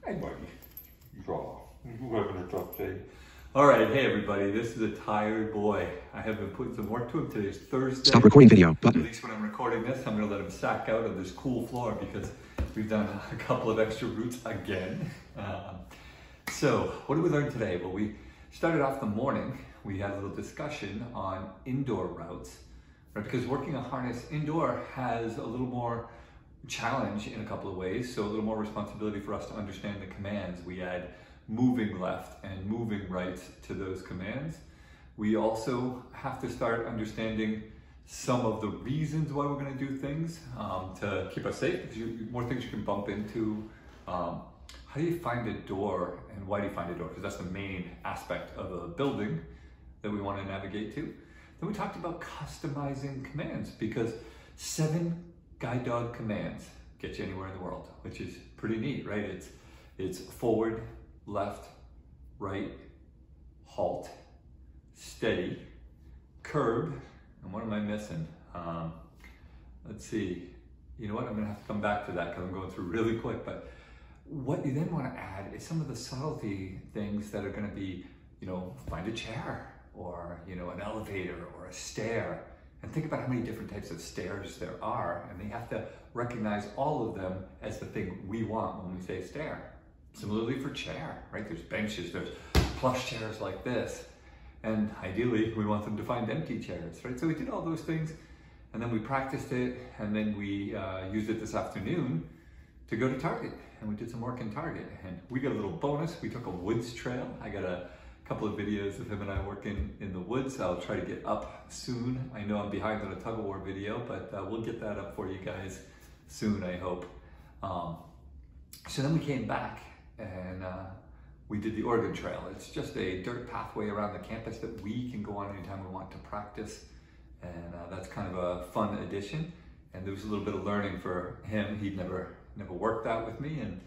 Hey buddy, draw. You having a tough day? All right, hey everybody, this is a tired boy. I have been putting some work to him. Today's Thursday. Stop recording video button. At least when I'm recording this, I'm gonna let him sack out of this cool floor because we've done a couple of extra routes again. So what did we learn today? Well, we started off the morning. We had a little discussion on indoor routes, right? Because working a harness indoor has a little more challenge in a couple of ways, so a little more responsibility for us to understand the commands. We add moving left and moving right to those commands. We also have to start understanding some of the reasons why we're going to do things to keep us safe, because more things you can bump into. How do you find a door, and why do you find a door? Because that's the main aspect of a building that we want to navigate to. Then we talked about customizing commands, because 7 guide dog commands get you anywhere in the world, which is pretty neat, right? It's forward, left, right, halt, steady, curb, and what am I missing? Let's see. You know what? I'm gonna have to come back to that because I'm going through really quick. But what you then want to add is some of the subtlety things that are going to be, find a chair, or an elevator or a stair. And think about how many different types of stairs there are, and they have to recognize all of them as the thing we want when we say stair. Similarly for chair, right? There's benches, there's plush chairs like this, and ideally we want them to find empty chairs, right? So we did all those things, and then we practiced it, and then we used it this afternoon to go to Target, and we did some work in Target, and we got a little bonus. We took a woods trail. I got a couple of videos of him and I working in the woods. I'll try to get up soon. I know I'm behind on a tug of war video, but we'll get that up for you guys soon, I hope. So then we came back and we did the Oregon Trail. It's just a dirt pathway around the campus that we can go on anytime we want to practice. And that's kind of a fun addition. And there was a little bit of learning for him. He'd never worked that with me, and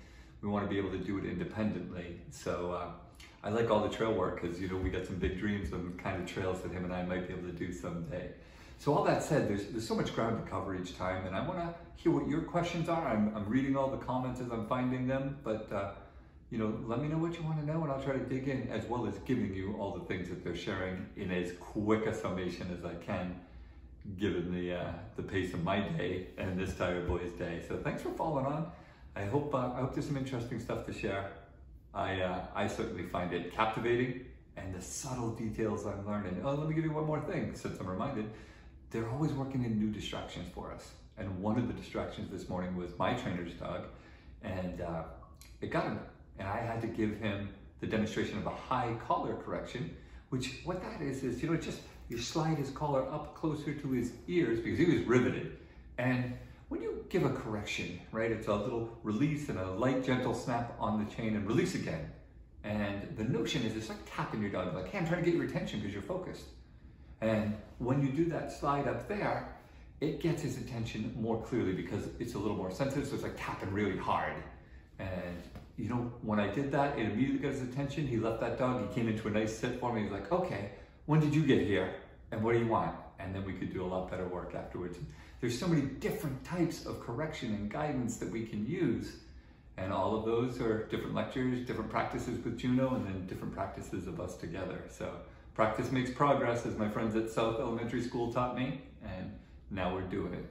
we want to be able to do it independently. So I like all the trail work because, we got some big dreams of the kind of trails that him and I might be able to do someday. So all that said, there's so much ground to cover each time, and I want to hear what your questions are. I'm reading all the comments as I'm finding them, but let me know what you want to know, and I'll try to dig in, as well as giving you all the things that they're sharing in as quick a summation as I can, given the pace of my day and this tired boy's day. So thanks for following on. I hope there's some interesting stuff to share. I certainly find it captivating, and the subtle details I'm learning. Oh, let me give you one more thing, since I'm reminded. They're always working in new distractions for us. And one of the distractions this morning was my trainer's dog, and it got him. And I had to give him the demonstration of a high collar correction, which what that is just you slide his collar up closer to his ears because he was riveted. And when you give a correction, right, it's a little release and a light, gentle snap on the chain and release again. And the notion is it's like tapping your dog, like, hey, I'm trying to get your attention because you're focused. And when you do that slide up there, it gets his attention more clearly because it's a little more sensitive, so it's like tapping really hard. And when I did that, it immediately got his attention. He left that dog, he came into a nice sit for me. He's like, okay, when did you get here? And what do you want? And then we could do a lot better work afterwards. There's so many different types of correction and guidance that we can use. And all of those are different lectures, different practices with Juno, and then different practices of us together. So practice makes progress, as my friends at South Elementary School taught me, and now we're doing it.